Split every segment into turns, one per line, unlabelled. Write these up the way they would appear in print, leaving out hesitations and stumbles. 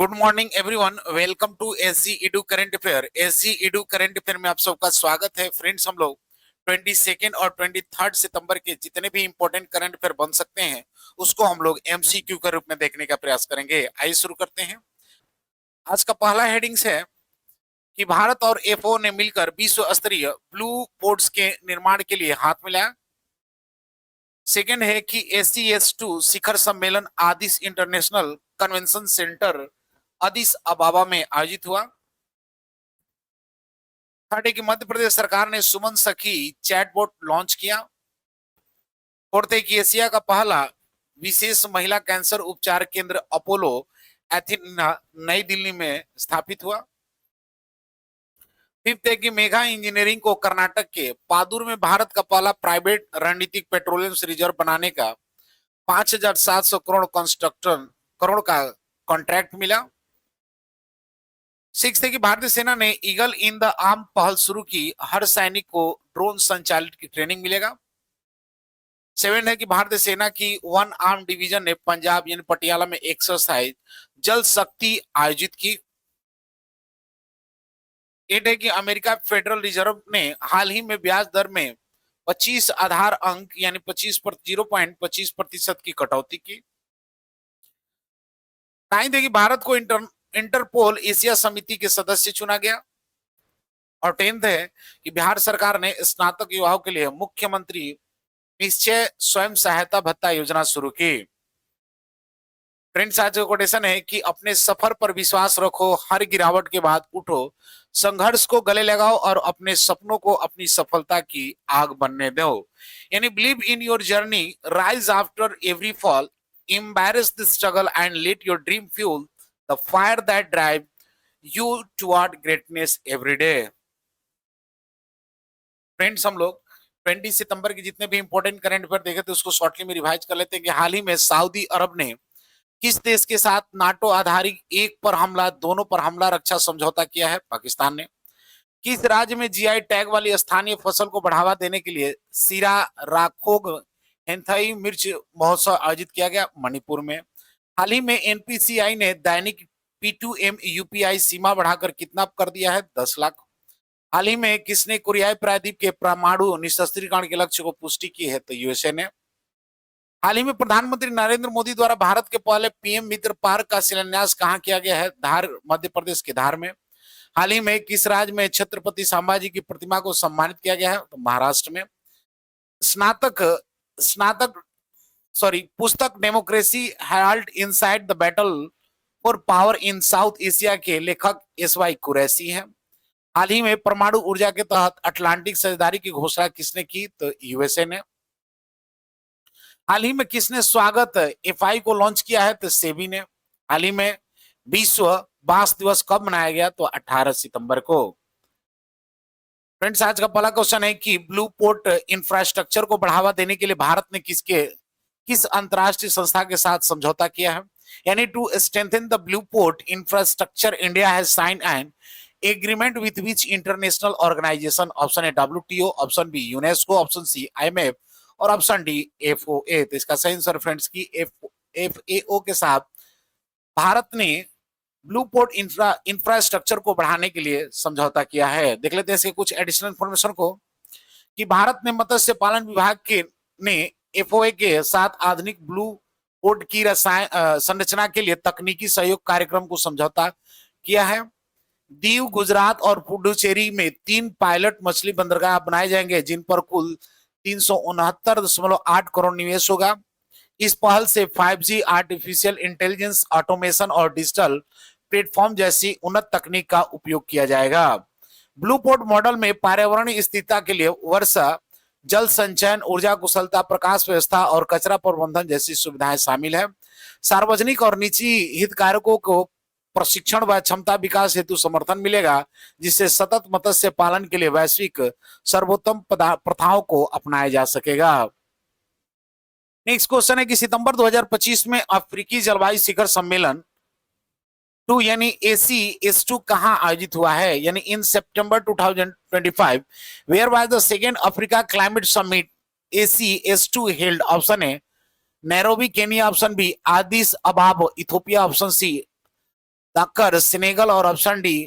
Good morning everyone, welcome to SG Edu current affair. SG Edu current affair में आप सबका स्वागत है। फ्रेंड्स, हम लोग 22 और 23 सितंबर के जितने भी इंपॉर्टेंट करंट अफेयर बन सकते हैं उसको हम लोग एमसीक्यू के रूप में देखने का प्रयास करेंगे। आइए शुरू करते हैं। आज का पहला हेडिंग्स है कि भारत और एफओ ने मिलकर विश्व स्तरीय ब्लू पोर्ट्स के निर्माण के लिए हाथ मिलाया। सेकेंड है कि SCS2 शिखर सम्मेलन Addis international convention centre Addis Ababa में आयोजित हुआ। थर्ड है कि मध्य प्रदेश सरकार ने सुमन सखी चैटबॉट लॉन्च किया। फोर्थ है कि एशिया का पहला विशेष महिला कैंसर उपचार केंद्र अपोलो एथेना नई दिल्ली में स्थापित हुआ। फिफ्थ है कि मेगा इंजीनियरिंग को कर्नाटक के पादुर में भारत का पहला प्राइवेट रणनीतिक पेट्रोलियम रिजर्व बनाने का 5,700 करोड़ का कॉन्ट्रैक्ट मिला। सिक्स है कि भारतीय सेना ने ईगल इन द आर्म पहल शुरू की, हर सैनिक को ड्रोन संचालित की ट्रेनिंग मिलेगा। सेवन है कि भारतीय सेना की वन आर्म डिवीजन ने पंजाब यानी पटियाला में एक्सरसाइज जल शक्ति आयोजित की। एट है कि अमेरिका फेडरल रिजर्व ने हाल ही में ब्याज दर में 25 आधार अंक यानी 0.25% की कटौती की। नाइन्थ है कि भारत को इंटरपोल एशिया समिति के सदस्य चुना गया। और 10th है कि बिहार सरकार ने स्नातक युवाओं के लिए मुख्यमंत्री निश्चय स्वयं सहायता भत्ता योजना शुरू की। फ्रेंड्स, आज का कोटेशन है कि अपने सफर पर विश्वास रखो, हर गिरावट के बाद उठो, संघर्ष को गले लगाओ और अपने सपनों को अपनी सफलता की आग बनने दो। यानी believe in your journey, rise after every fall, embrace the struggle and let your dream fuel the fire that drive you toward greatness every day। Friends, हम लोग 20 सितंबर के जितने भी इंपॉर्टेंट करंट अफेयर देखे थे उसको शॉर्टली में रिवाइज कर लेते हैं कि हाल ही में सऊदी अरब ने किस देश के साथ नाटो आधारित एक पर हमला, दोनों पर हमला रक्षा समझौता किया है? पाकिस्तान ने। किस राज्य में जीआई टैग वाली स्थानीय फसल को बढ़ावा देने के लिए सीरा राखोग एंथाई मिर्च महोत्सव आयोजित किया गया? मणिपुर में। हाल ही में एनपीसीआई ने दैनिक P2M यूपीआई सीमा बढ़ाकर कितना कर दिया है? 10 लाख। हाल ही में किसने कोरियाई प्रायद्वीप के परमाणु निशस्त्रीकरण के लक्ष्य को पुष्टि की है? तो यूएसए ने। हाल ही में प्रधानमंत्री नरेंद्र मोदी द्वारा भारत के पहले पीएम मित्र पार्क का शिलान्यास कहां किया गया है? धार, मध्य प्रदेश के धार में। हाल ही में किस राज्य में छत्रपति संभाजी की प्रतिमा को सम्मानित किया गया है? तो महाराष्ट्र में। पुस्तक democracy Herald inside the battle for power in south Asia के लेखक SY कुरैशी हैं। हाल ही में परमाणु ऊर्जा के तहत अटलांटिक साझेदारी की घोषणा किसने की? तो यूएसए ने। हाल ही में किसने स्वागत FI को लॉन्च किया है? तो सेबी ने। हाल ही में विश्व बांस दिवस कब मनाया गया? तो 18 सितंबर को। फ्रेंड्स, आज का पहला क्वेश्चन है कि ब्लू पोर्ट इंफ्रास्ट्रक्चर को बढ़ावा देने के लिए भारत ने किस अंतरराष्ट्रीय संस्था के साथ समझौता किया है? यानी to strengthen the blue port infrastructure, India has signed an agreement with which international organization? Option A WTO, option B UNESCO, option C IMF और ऑप्शन डी FOA। तो इसका सही आंसर फ्रेंड्स की FAO के साथ भारत ने ब्लू पोर्ट इंफ्रास्ट्रक्चर को बढ़ाने के लिए समझौता किया है। देख लेते हैं इसके कुछ एडिशनल इंफॉर्मेशन को कि भारत ने मत्स्य पालन विभाग ने FOA के साथ आधुनिक ब्लू पोर्ट की संरचना के लिए तकनीकी सहयोग कार्यक्रम को समझौता किया है। दीव, गुजरात और पुडुचेरी में 3 पायलट मछली बंदरगाह बनाए जाएंगे जिन पर कुल 369.8 करोड़ निवेश होगा। इस पहल से 5G, आर्टिफिशियल इंटेलिजेंस, ऑटोमेशन और डिजिटल प्लेटफॉर्म जैसी उन्नत तकनीक का उपयोग किया जाएगा। ब्लू पोर्ट मॉडल में पर्यावरणीय स्थिरता के लिए वर्षा जल संचयन, ऊर्जा कुशलता, प्रकाश व्यवस्था और कचरा प्रबंधन जैसी सुविधाएं शामिल है। सार्वजनिक और निजी हितधारकों को प्रशिक्षण व क्षमता विकास हेतु समर्थन मिलेगा, जिससे सतत मत्स्य पालन के लिए वैश्विक सर्वोत्तम प्रथाओं को अपनाया जा सकेगा। नेक्स्ट क्वेश्चन है कि सितंबर 2025 में अफ्रीकी जलवायु शिखर सम्मेलन 2 यानी ACS2 कहां आयोजित हुआ है? यानी in September 2025 where was the second Africa climate summit ACS2 held? Option A Nairobi Kenya, option B Addis Ababa Ethiopia, option C Dakar Senegal और ऑप्शन डी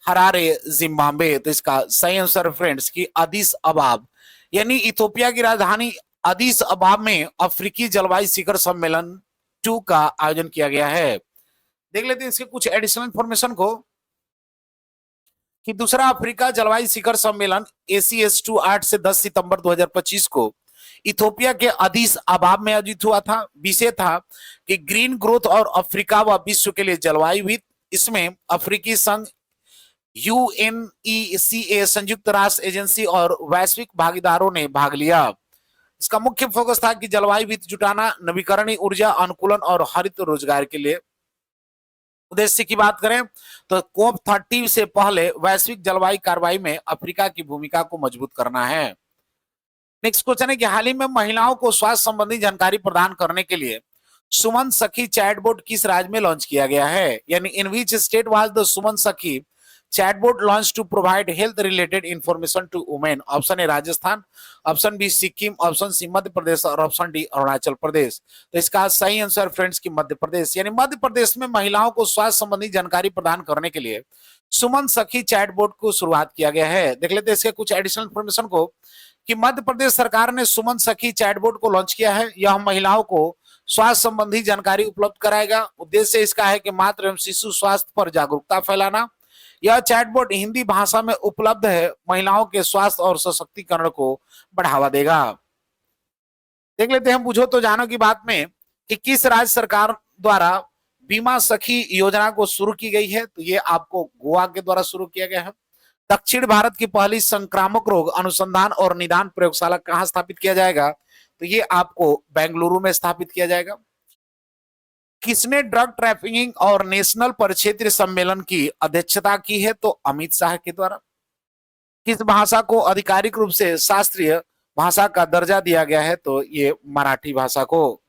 हरारे जिम्बाब्वे। तो इसका सही आंसर फ्रेंड्स की अदीस अबाब यानी इथोपिया की राजधानी अदीस अबाब में अफ्रीकी जलवायु शिखर सम्मेलन 2 का आयोजन किया गया है। देख लेते हैं इसके कुछ एडिशनल इंफॉर्मेशन को कि दूसरा अफ्रीका जलवायु शिखर सम्मेलन ACS2 8 से 10 सितंबर 2025 को इथोपिया के अदीस अबाब में आयोजित हुआ था। विषय था कि ग्रीन ग्रोथ और अफ्रीका व विश्व के लिए जलवायु वित्त। इसमें अफ्रीकी संघ, UNECA, संयुक्त राष्ट्र एजेंसी और वैश्विक भागीदारों ने भाग लिया। इसका मुख्य फोकस था कि जलवायु वित्त जुटाना, नवीकरणीय ऊर्जा अनुकूलन और हरित रोजगार के लिए। उद्देश्य की बात करें तो COP 30 से पहले वैश्विक जलवायु कार्रवाई में अफ्रीका की भूमिका को मजबूत करना है। नेक्स्ट क्वेश्चन है कि हाल ही में महिलाओं को स्वास्थ्य संबंधी जानकारी प्रदान करने के लिए सुमन सखी चैटबोट किस राज्य में लॉन्च किया गया है, यानी in which state was the Suman Sakhi chatbot launch to provide health related information to women. Option A Rajasthan, option B Sikkim, option C Madhya Pradesh और ऑप्शन डी अरुणाचल प्रदेश। तो इसका सही आंसर फ्रेंड्स की मध्य प्रदेश, यानी मध्य प्रदेश में महिलाओं को स्वास्थ्य संबंधी जानकारी प्रदान करने के लिए सुमन सखी चैटबोट को शुरुआत किया गया है। देख लेते हैं इसके कुछ एडिशनल इंफॉर्मेशन को कि मध्य प्रदेश सरकार ने सुमन सखी चैटबोट को लॉन्च किया है। यह महिलाओं को स्वास्थ्य संबंधी जानकारी उपलब्ध कराएगा। उद्देश्य इसका है कि मातृ एवं शिशु स्वास्थ्य पर जागरूकता फैलाना। यह चैटबोट हिंदी भाषा में उपलब्ध है, महिलाओं के स्वास्थ्य और सशक्तिकरण को बढ़ावा देगा। देख लेते हैं बुझो तो जानो की बात में कि किस राज्य सरकार द्वारा बीमा सखी योजना को शुरू की गई है। तो ये आपको गोवा के द्वारा शुरू किया गया है। दक्षिण भारत की पहली संक्रामक रोग अनुसंधान और निदान प्रयोगशाला कहां स्थापित किया जाएगा, तो ये आपको बेंगलुरु में स्थापित किया जाएगा। किसने ड्रग ट्रैफिकिंग और नेशनल परिक्षेत्रीय सम्मेलन की अध्यक्षता की है, तो अमित शाह के द्वारा। किस भाषा को आधिकारिक रूप से शास्त्रीय भाषा का दर्जा दिया गया है, तो ये मराठी भाषा को।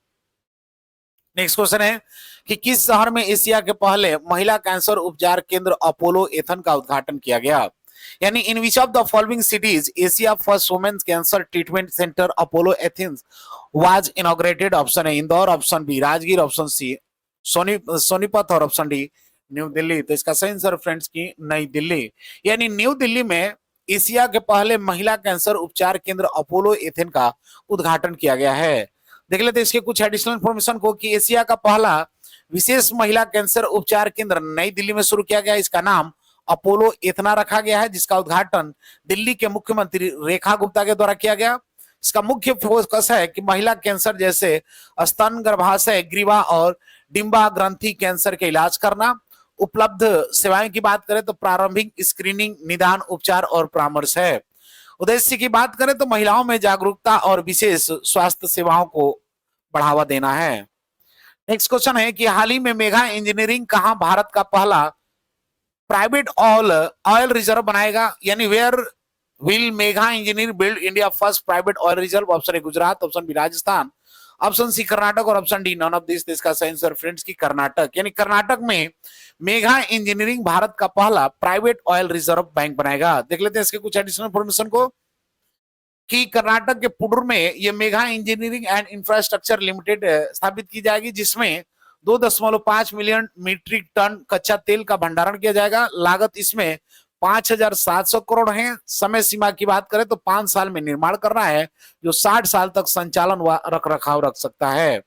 नेक्स्ट क्वेश्चन है कि किस शहर में एशिया के पहले महिला कैंसर उपचार केंद्र अपोलो एथन का उद्घाटन किया गया, यानी in which of the following cities Asia first women's cancer treatment centre Apollo Athens was inaugurated. Option A Indore, option B Rajgir, option C Sonipat और ऑप्शन डी न्यू दिल्ली। तो इसका सही आंसर फ्रेंड्स की नई दिल्ली, यानी न्यू दिल्ली में एशिया के पहले महिला कैंसर उपचार केंद्र अपोलो एथेन का उद्घाटन किया गया है। देख लेते हैं इसके कुछ एडिशनल इंफॉर्मेशन को कि एशिया का पहला विशेष महिला कैंसर उपचार केंद्र नई दिल्ली में शुरू किया गया। इसका नाम अपोलो एथना रखा गया है, जिसका उद्घाटन दिल्ली के मुख्यमंत्री रेखा गुप्ता के द्वारा किया गया। इसका मुख्य फोकस है कि महिला कैंसर जैसे स्तन, गर्भाशय, ग्रीवा और डिंबा ग्रंथि कैंसर के इलाज करना। उपलब्ध सेवाएं की बात करें तो प्रारंभिक स्क्रीनिंग, निदान, उपचार और परामर्श है। उद्देश्य की बात करें तो महिलाओं में जागरूकता और विशेष स्वास्थ्य सेवाओं को बढ़ावा देना है। नेक्स्ट क्वेश्चन है कि हाल ही में मेगा इंजीनियरिंग कहां भारत का पहला प्राइवेट ऑयल रिजर्व बनाएगा, यानी where will Megha engineer build India first private oil reserve. Option A Gujarat, option B Rajasthan, option C Karnataka और option D none of this. इसका सही आंसर फ्रेंड्स की कर्नाटक, यानी कर्नाटक में मेगा इंजीनियरिंग भारत का पहला प्राइवेट ऑयल रिजर्व बैंक बनाएगा। देख लेते हैं इसके कुछ एडिशनल इंफॉर्मेशन को कि कर्नाटक के पुडूर में ये mega engineering and infrastructure limited स्थापित की जाएगी, जिसमें 2.5 मिलियन मीट्रिक टन कच्चा तेल का भंडारण किया जाएगा। लागत इसमें 5,700 करोड़ है। समय सीमा की बात करें तो 5 साल में निर्माण करना है, जो 60 साल तक संचालन व रख रखाव रख सकता है।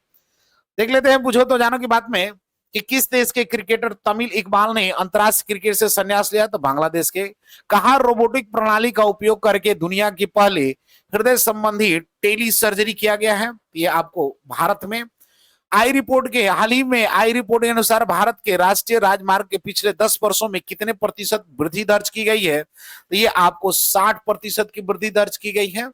देख लेते हैं बुझो तो जानो की बात में कि किस देश के क्रिकेटर तमिल इकबाल ने अंतरराष्ट्रीय क्रिकेट से संन्यास लिया, तो बांग्लादेश के। कहां रोबोटिक प्रणाली का उपयोग करके दुनिया की पहली हृदय संबंधी टेली सर्जरी किया गया है, ये आपको भारत में। आई रिपोर्ट के हाल ही में आई रिपोर्ट के अनुसार भारत के राष्ट्रीय राजमार्ग के पिछले 10 वर्षों में कितने प्रतिशत वृद्धि दर्ज की गई है, तो ये आपको 60% की वृद्धि दर्ज की गई है।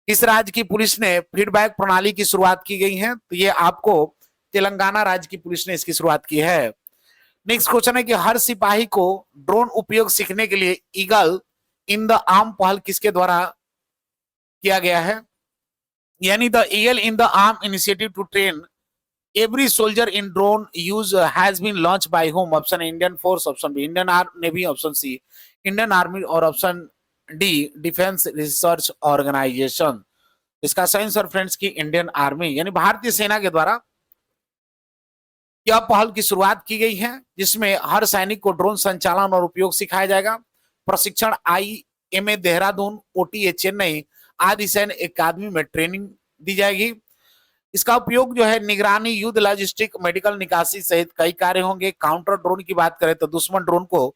इस राज्य की पुलिस ने फीडबैक प्रणाली की शुरुआत की गई है, तो ये आपको तेलंगाना राज्य की पुलिस ने इसकी शुरुआत की है। नेक्स्ट क्वेश्चन है कि हर सिपाही को ड्रोन उपयोग सीखने के लिए ईगल इन द आर्म पहल किसके द्वारा किया गया है, यानी the eagle in the arm initiative to train every soldier in drone use has been launched by whom? Option A Indian Force, option B Indian Navy, option C Indian Army और option D Defense Research Organization। इसका सही answer friends की Indian army, यानी भारतीय सेना के द्वारा यह पहल की शुरुआत की गई है जिसमें हर सैनिक को ड्रोन संचालन और उपयोग सिखाया जाएगा। प्रशिक्षण IMA देहरादून, OTA चेन्नई आदि सैन्य अकादमी में ट्रेनिंग दी जाएगी। इसका उपयोग जो है निगरानी, युद्ध, लॉजिस्टिक, मेडिकल निकासी सहित कई कार्य होंगे। काउंटर ड्रोन की बात करें तो दुश्मन ड्रोन को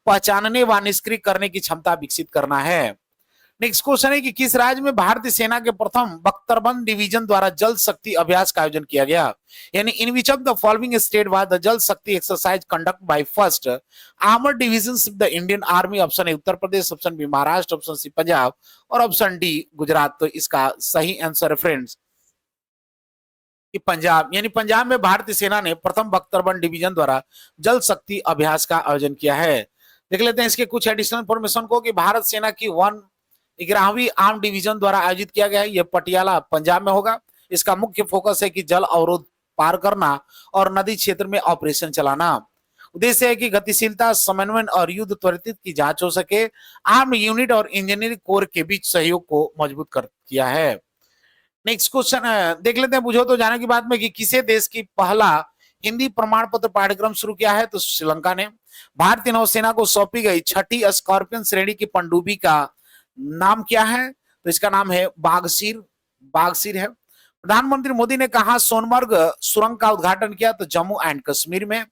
पहचानने व निष्क्रिय करने की क्षमता विकसित करना है। नेक्स्ट क्वेश्चन है कि किस राज्य में भारतीय सेना के प्रथम बख्तरबंद डिवीजन द्वारा जल शक्ति अभ्यास का आयोजन किया गया, यानी in which of the following state was the Jal Shakti exercise conduct by first armoured division of the Indian army. Option A Uttar Pradesh, option B Maharashtra, option C Punjab और ऑप्शन डी गुजरात। तो इसका सही आंसर है फ्रेंड्स कि पंजाब, यानी पंजाब में भारतीय सेना ने प्रथम बख्तरबंद डिवीजन द्वारा जल शक्ति अभ्यास का आयोजन किया है। देख लेते हैं इसके कुछ एडिशनल इंफॉर्मेशन को कि भारत सेना की 11वीं आर्म डिवीजन द्वारा आयोजित किया गया है। यह पटियाला पंजाब में होगा। इसका मुख्य फोकस है कि जल अवरोध पार करना और नदी क्षेत्र में ऑपरेशन चलाना। उद्देश्य है कि गतिशीलता, समन्वय और युद्ध त्वरित की जांच हो सके। आर्म यूनिट और इंजीनियरिंग कोर के बीच सहयोग को मजबूत कर किया है। नेक्स्ट क्वेश्चन देख लेते हैं बुझो तो जाने की बात में कि किसे देश की पहला हिंदी प्रमाण पत्र पाठ्यक्रम शुरू किया है, तो श्रीलंका ने। भारतीय नौसेना को सौंपी गई छठी स्कॉर्पियन श्रेणी की पनडुब्बी का नाम क्या है, तो इसका नाम है बागसीर। बागसीर है। प्रधानमंत्री मोदी ने कहा सोनमर्ग सुरंग का उद्घाटन किया, तो जम्मू एंड कश्मीर में।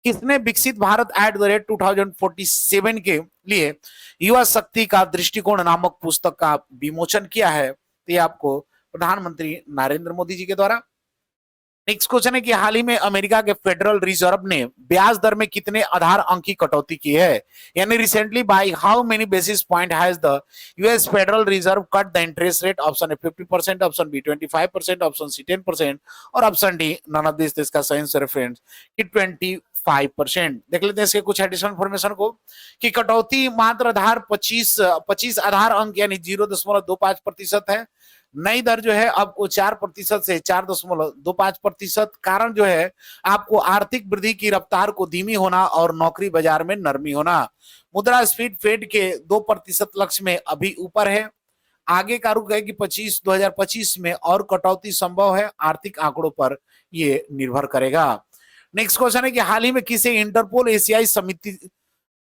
किसने विकसित भारत एट द रेट 2047 के लिए युवा शक्ति का दृष्टिकोण नामक पुस्तक का विमोचन किया है, तो ये आपको प्रधानमंत्री नरेंद्र मोदी जी के द्वारा। नेक्स्ट क्वेश्चन है कि हाल ही में अमेरिका के फेडरल रिजर्व ने ब्याज दर में कितने आधार अंक की कटौती की है, यानी recently by how many basis point has the US Federal Reserve cut the interest rate. Option A 50%, option B 25%, option C 10% और option D none of this. इसका सही आंसर है फ्रेंड्स कि 25%। देख लेते हैं इसके कुछ एडिशनल इंफॉर्मेशन को कि कटौती मात्र आधार 25 आधार अंक यानी 0.25% है। नई दर जो है आपको 4% से 4.25%। कारण जो है आपको आर्थिक वृद्धि की रफ्तार को धीमी होना और नौकरी बाजार में नरमी होना। मुद्रा स्फीति फेड के 2% लक्ष्य में अभी ऊपर है। आगे का रुख है कि 2025 में और कटौती संभव है। आर्थिक आंकड़ों पर ये निर्भर करेगा। नेक्स्ट क्वेश्चन है कि हाल ही में किसे इंटरपोल एशियाई समिति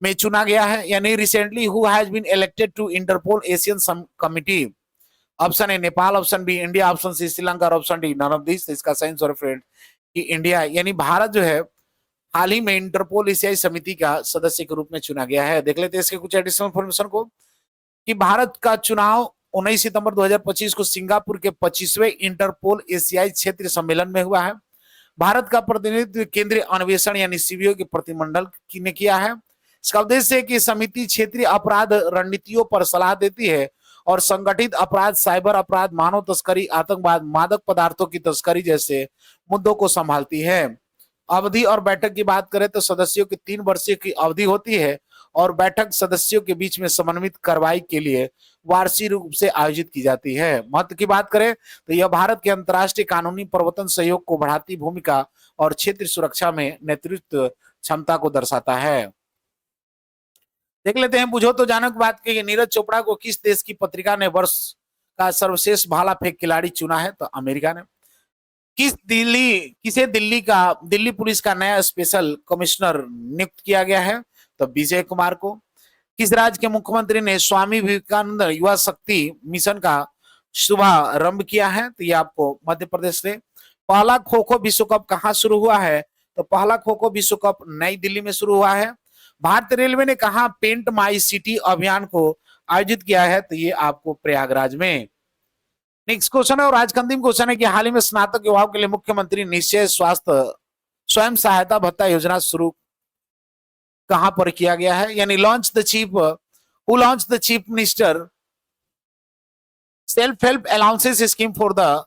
में चुना गया है, यानी recently who has been elected to Interpol Asian committee. Option A Nepal, option B India, option C Sri Lanka और option D none of this. इसका सही आंसर फ्रेंड कि इंडिया, यानी भारत जो है हाल ही में इंटरपोल एशियाई समिति का सदस्य के रूप में चुना गया है। देख लेते हैं इसके कुछ एडिशनल इंफॉर्मेशन को कि भारत का चुनाव 19 सितंबर 2025 को सिंगापुर के 25वें इंटरपोल एशियाई क्षेत्रीय सम्मेलन में हुआ है। भारत का प्रतिनिधित्व केंद्रीय अन्वेषण यानी CBO के प्रतिमंडल ने किया है। इसका उद्देश्य है कि समिति क्षेत्रीय अपराध रणनीतियों पर सलाह देती है और संगठित अपराध, साइबर अपराध, मानव तस्करी, आतंकवाद, मादक पदार्थों की तस्करी जैसे मुद्दों को संभालती है। अवधि और बैठक की बात करें तो सदस्यों की 3 वर्षीय की अवधि होती है और बैठक सदस्यों के बीच में समन्वित कार्रवाई के लिए वार्षिक रूप से आयोजित की जाती है। महत्व की बात करें तो यह भारत के अंतर्राष्ट्रीय कानूनी प्रवर्तन सहयोग को बढ़ाती भूमिका और क्षेत्रीय सुरक्षा में नेतृत्व क्षमता को दर्शाता है। देख लेते हैं बुझो तो जानो की बात की नीरज चोपड़ा को किस देश की पत्रिका ने वर्ष का सर्वश्रेष्ठ भाला फेंक खिलाड़ी चुना है, तो अमेरिका ने। किसे दिल्ली पुलिस का नया स्पेशल कमिश्नर नियुक्त किया गया है, तो विजय कुमार को। किस राज्य के मुख्यमंत्री ने स्वामी विवेकानंद युवा शक्ति मिशन का शुभारंभ किया है, तो ये आपको मध्य प्रदेश से। पहला खो खो विश्व कप कहाँ शुरू हुआ है, तो पहला खो खो विश्व कप नई दिल्ली में शुरू हुआ है। भारतीय रेलवे ने कहा पेंट माई सिटी अभियान को आयोजित किया है, तो ये आपको प्रयागराज में। नेक्स्ट क्वेश्चन है और आज का अंतिम क्वेश्चन है कि हाल ही में स्नातक युवाओं के लिए मुख्यमंत्री निश्चय स्वास्थ्य स्वयं सहायता भत्ता योजना शुरू कहां पर किया गया है, यानी launch the chief minister self help allowances scheme for the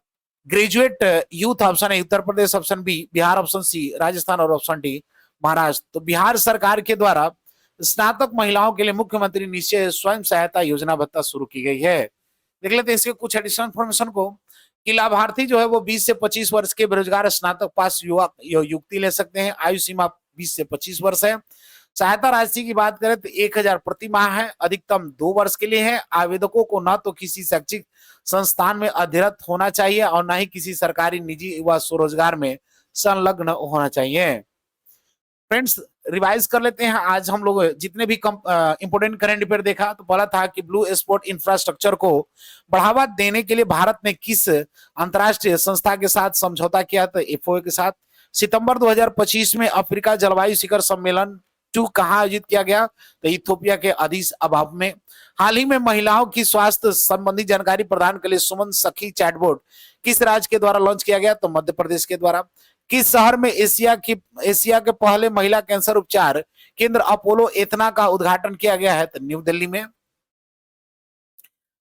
graduate youth. Option A Uttar Pradesh, option B Bihar, option C Rajasthan और ऑप्शन डी महाराष्ट्र। तो बिहार सरकार के द्वारा स्नातक महिलाओं के लिए मुख्यमंत्री निश्चय स्वयं सहायता योजना भत्ता शुरू की गई है। देख लेते हैं इसके कुछ एडिशनल इंफॉर्मेशन को कि लाभार्थी जो है वो 20 से 25 वर्ष के बेरोजगार स्नातक पास युवती ले सकते हैं। आयु सीमा 20 से 25 वर्ष है। सहायता राशि की बात करें तो 1000 प्रति माह है, अधिकतम 2 वर्ष के लिए है। आवेदकों को न तो किसी शैक्षिक संस्थान में अध्ययनरत होना चाहिए और न ही किसी सरकारी, निजी व स्वरोजगार में संलग्न होना चाहिए। फ्रेंड्स रिवाइज कर लेते हैं। आज हम लोग जितने भी इंपोर्टेंट करंट अफेयर देखा तो बोला था कि ब्लू स्पोर्ट इंफ्रास्ट्रक्चर को बढ़ावा देने के लिए भारत ने किस अंतरराष्ट्रीय संस्था के साथ समझौता किया? तो एफओए के साथ। सितंबर 2025 में अफ्रीका जलवायु शिखर सम्मेलन 2 कहां आयोजित किया गया? तो इथियोपिया के अदीस अबाब में। हाल ही में महिलाओं की स्वास्थ्य संबंधी जानकारी प्रदान के लिए सुमन सखी चैटबोट किस राज्य के द्वारा लॉन्च किया गया? तो मध्य प्रदेश के द्वारा। किस शहर में एशिया के पहले महिला कैंसर उपचार केंद्र अपोलो एथना का उद्घाटन किया गया है? तो न्यू दिल्ली में।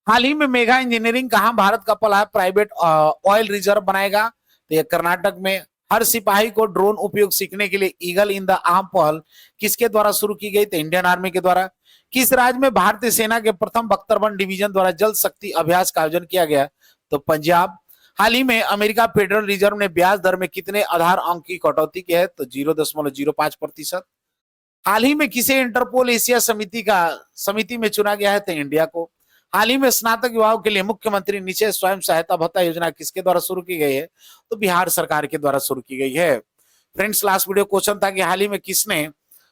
हाल ही में मेगा इंजीनियरिंग कहां भारत का पहला प्राइवेट ऑयल रिजर्व बनाएगा? तो ये कर्नाटक में। हर सिपाही को ड्रोन उपयोग सीखने के लिए ईगल इन द आर्म पहल किसके द्वारा शुरू की गई? तो इंडियन आर्मी के द्वारा। किस राज्य में भारतीय सेना के प्रथम बख्तरबंद डिवीजन द्वारा जल शक्ति अभ्यास का आयोजन किया गया? तो पंजाब। हाल ही में अमेरिका फेडरल रिजर्व ने ब्याज दर में कितने आधार अंक की कटौती की है? तो 0.05%। हाल ही में किसे इंटरपोल एशिया समिति में चुना गया है? तो इंडिया को। हाल ही में स्नातक युवाओं के लिए मुख्यमंत्री निश्चय स्वयं सहायता भत्ता योजना किसके द्वारा शुरू की गई है? तो बिहार सरकार के द्वारा शुरू की गई है। फ्रेंड्स लास्ट वीडियो क्वेश्चन था कि हाल ही में किसने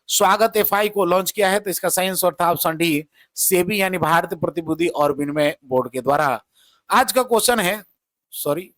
स्वागत एफआई को लॉन्च किया है? तो इसका सही आंसर था ऑप्शन डी, सेबी यानी भारतीय प्रतिभूति और विनिमय बोर्ड के द्वारा। आज का क्वेश्चन है, सॉरी